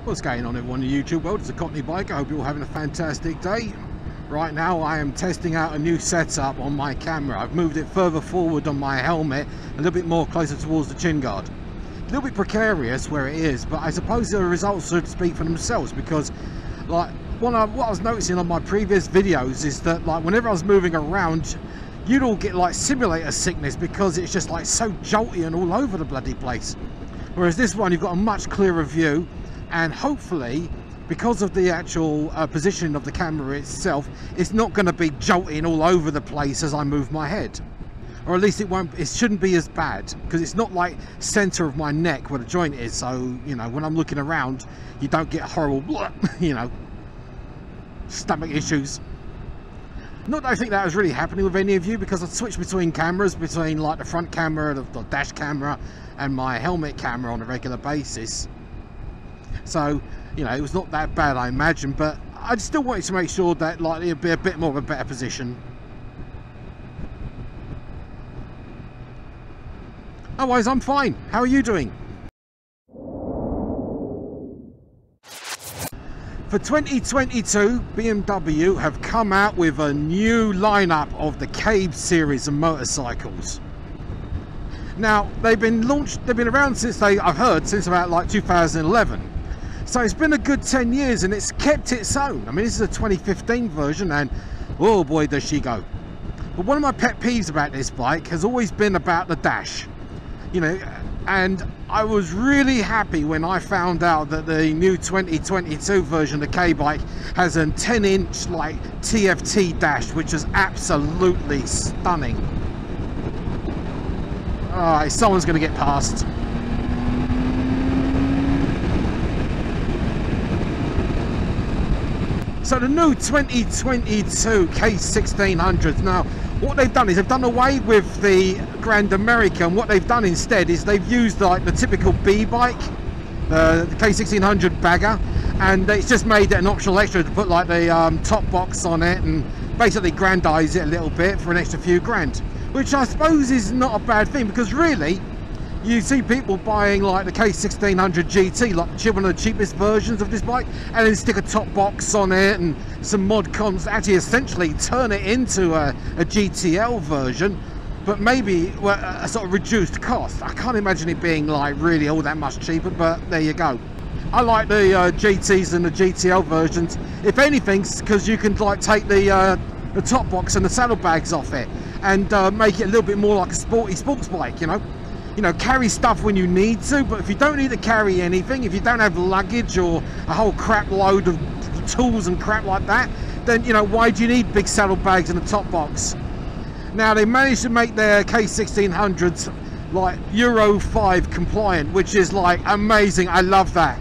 What's going on everyone in the YouTube world? It's a Cockney bike. I hope you're all having a fantastic day. Right now I am testing out a new setup on my camera. I've moved it further forward on my helmet, a little bit more closer towards the chin guard. A little bit precarious where it is, but I suppose the results should speak for themselves, because like what I was noticing on my previous videos is that like whenever I was moving around, you'd all get like simulator sickness because it's just like so jolty and all over the bloody place. Whereas this one, you've got a much clearer view, and hopefully because of the actual positioning of the camera itself, it's not going to be jolting all over the place as I move my head, or at least it shouldn't be as bad, because it's not like center of my neck where the joint is, so you know when I'm looking around you don't get horrible you know, stomach issues. Not that I think that was really happening with any of you, because I switched between cameras, between like the front camera, the dash camera and my helmet camera on a regular basis. So, you know, it was not that bad, I imagine, but I still wanted to make sure that like it'd be a bit more of a better position. Otherwise, I'm fine. How are you doing? For 2022, BMW have come out with a new lineup of the K series of motorcycles. Now, they've been around since I've heard since about like 2011. So it's been a good 10 years and it's kept its own. I mean, this is a 2015 version and oh boy does she go. But one of my pet peeves about this bike has always been about the dash. You know, and I was really happy when I found out that the new 2022 version of the K bike has a 10-inch like TFT dash, which is absolutely stunning. Alright, someone's going to get past. So the new 2022 K1600s, now what they've done is they've done away with the Grand American. What they've done instead is they've used like the typical B bike, the K1600 bagger, and it's just made it an optional extra to put like the top box on it and basically grandize it a little bit for an extra few grand, which I suppose is not a bad thing, because really you see people buying like the K1600 GT, like one of the cheapest versions of this bike, and then stick a top box on it and some mod cons, actually essentially turn it into a GTL version, but maybe a sort of reduced cost. I can't imagine it being like really all that much cheaper, but there you go. I like the GTs and the GTL versions, if anything, because you can like take the top box and the saddlebags off it and make it a little bit more like a sporty sports bike, you know. You know, carry stuff when you need to, but if you don't need to carry anything, if you don't have luggage or a whole crap load of tools and crap like that, then, you know, why do you need big saddlebags and a top box? Now, they managed to make their K1600s like Euro 5 compliant, which is like amazing. I love that.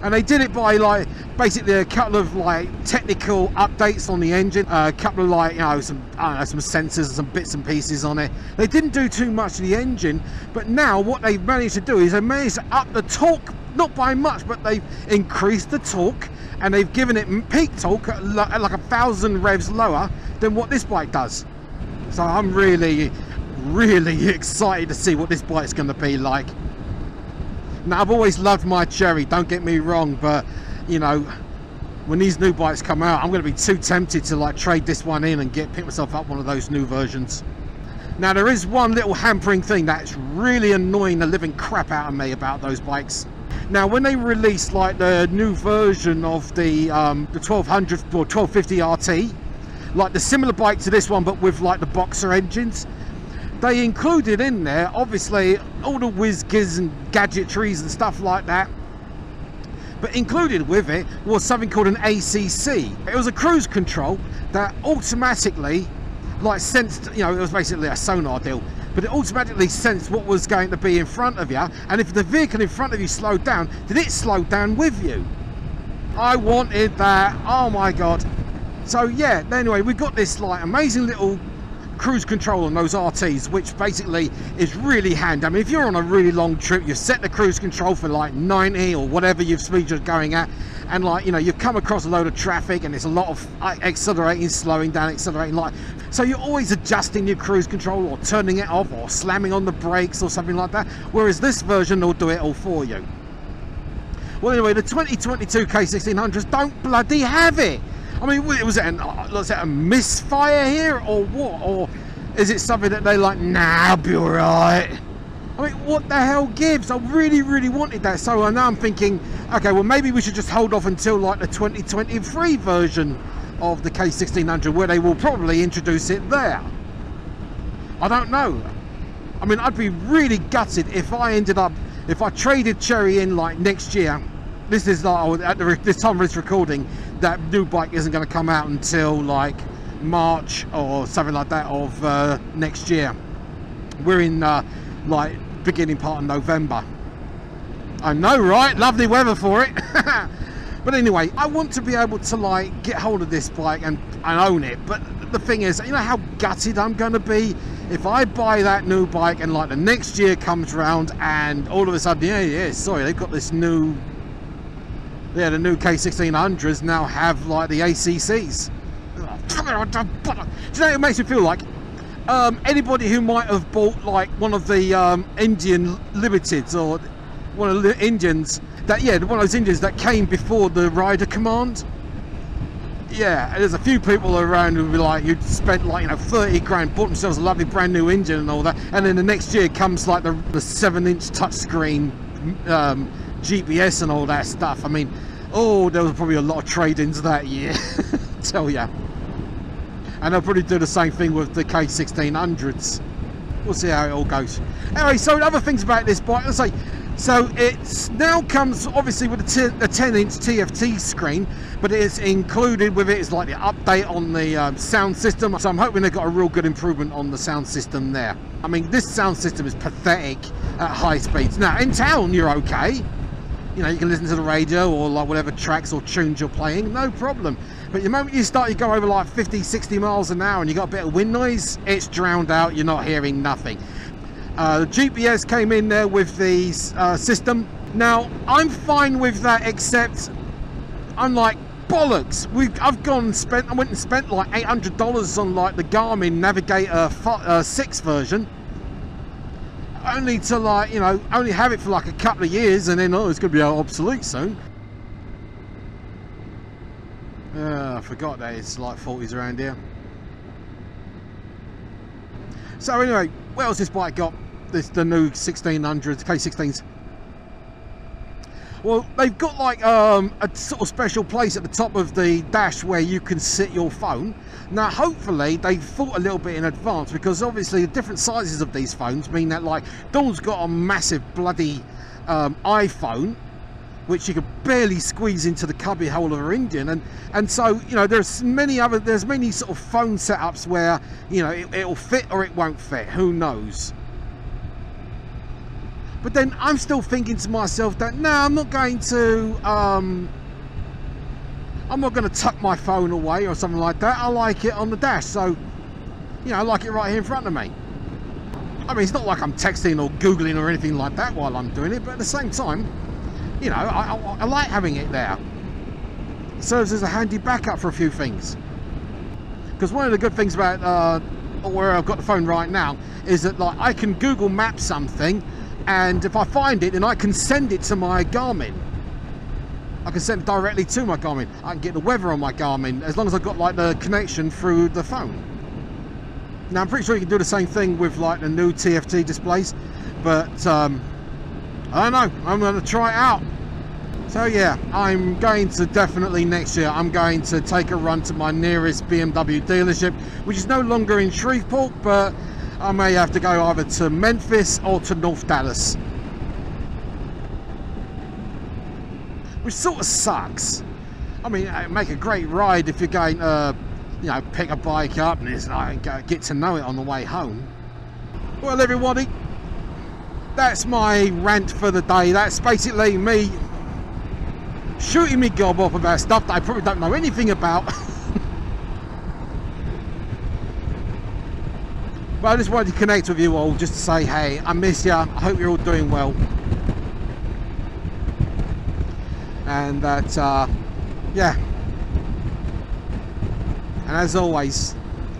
And they did it by like basically a couple of like technical updates on the engine, a couple of like, you know, some sensors and some bits and pieces on it. They didn't do too much to the engine, but now what they've managed to do is they managed to up the torque, not by much, but they've increased the torque, and they've given it peak torque at like 1,000 revs lower than what this bike does. So I'm really excited to see what this bike's going to be like. Now, I've always loved my Cherry, don't get me wrong, but you know, when these new bikes come out, I'm going to be too tempted to like trade this one in and pick myself up one of those new versions. Now, there is one little hampering thing that's really annoying the living crap out of me about those bikes. Now, when they released like the new version of the 1200 or 1250 RT, like the similar bike to this one but with like the boxer engines, they included in there obviously all the whiz-giz and gadgetries and stuff like that, but included with it was something called an ACC. It was a cruise control that automatically like sensed, you know, it was basically a sonar deal, but it automatically sensed what was going to be in front of you, and if the vehicle in front of you slowed down, did it slow down with you? I wanted that, oh my god. So yeah, anyway, we got this like amazing little cruise control on those RTs, which basically is really handy. I mean, if you're on a really long trip, you've set the cruise control for like 90 or whatever your speed you're going at, and like, you know, you've come across a load of traffic and it's a lot of accelerating, slowing down, accelerating, like, so you're always adjusting your cruise control or turning it off or slamming on the brakes or something like that, whereas this version will do it all for you. Well, anyway, the 2022 K1600s don't bloody have it. I mean, was it a misfire here, or what? Or is it something that they like, nah, I'll be alright? I mean, what the hell gives? I really, really wanted that. So now I'm thinking, okay, well, maybe we should just hold off until like the 2023 version of the K1600, where they will probably introduce it there. I don't know. I mean, I'd be really gutted if I traded Cherry in like next year. This is like, at this time of this recording, that new bike isn't going to come out until like March or something like that of next year. We're in like beginning part of November. I know, right? Lovely weather for it. But anyway, I want to be able to like get hold of this bike and own it. But the thing is, you know how gutted I'm going to be if I buy that new bike and like the next year comes round and all of a sudden, sorry, they've got this new, the new K1600s now have like the ACCs. Do you know what it makes me feel like? Anybody who might have bought like one of the Indian Limiteds, or one of the Indians that, one of those Indians that came before the Rider Command. Yeah, there's a few people around who be like, who spent like 30 grand, bought themselves a lovely brand new engine and all that, and then the next year comes like the 7-inch touchscreen GPS and all that stuff. I mean, oh, there was probably a lot of trade-ins that year. Tell ya. And they'll probably do the same thing with the K1600s. We'll see how it all goes. Anyway, so other things about this bike, let's say, so it now comes obviously with a 10-inch TFT screen, but it's included with it is like the update on the sound system. So I'm hoping they've got a real good improvement on the sound system there. I mean, this sound system is pathetic at high speeds. Now in town you're okay, you know, you can listen to the radio or like whatever tracks or tunes you're playing, no problem. But the moment you go over like 50-60 miles an hour and you got a bit of wind noise, it's drowned out, you're not hearing nothing. The GPS came in there with the system. Now I'm fine with that, except I'm like, bollocks, I went and spent like $800 on like the Garmin Navigator 6 version, only to like, you know, only have it for like a couple of years and then it's going to be obsolete soon. I forgot that it's like 40s around here. So anyway, what else this bike got? The new 1600s, K16s. Well, they've got like a sort of special place at the top of the dash where you can sit your phone. Now hopefully they've thought a little bit in advance, because obviously the different sizes of these phones mean that like Dawn's got a massive bloody iPhone, which you could barely squeeze into the cubby hole of her Indian, and so, you know, there's many sort of phone setups where, you know, it'll fit or it won't fit, who knows. But then I'm still thinking to myself that no, I'm not going to tuck my phone away or something like that. I like it on the dash, so, you know, I like it right here in front of me. I mean, it's not like I'm texting or googling or anything like that while I'm doing it, but at the same time, you know, I like having it there. It serves as a handy backup for a few things. Because one of the good things about where I've got the phone right now is that like I can Google Map something, and if I find it, then I can send it to my Garmin. I can send it directly to my Garmin. I can get the weather on my Garmin as long as I've got like the connection through the phone. Now I'm pretty sure you can do the same thing with like the new TFT displays, but I don't know, I'm going to try it out. So yeah, I'm going to definitely next year, I'm going to take a run to my nearest BMW dealership, which is no longer in Shreveport, but I may have to go either to Memphis or to North Dallas. Which sort of sucks. I mean, it'd make a great ride if you're going to, you know, pick a bike up and it's like, get to know it on the way home. Well everybody, that's my rant for the day. That's basically me shooting me gob off about stuff that I probably don't know anything about. But I just wanted to connect with you all, just to say, hey, I miss you. I hope you're all doing well. And that, yeah. And as always,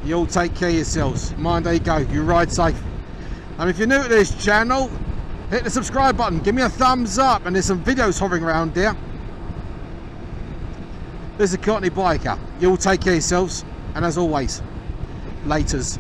you all take care of yourselves. Mind how you go. You ride safe. And if you're new to this channel, hit the subscribe button, give me a thumbs up, and there's some videos hovering around there. There's a Cockney biker. You all take care of yourselves, and as always, laters.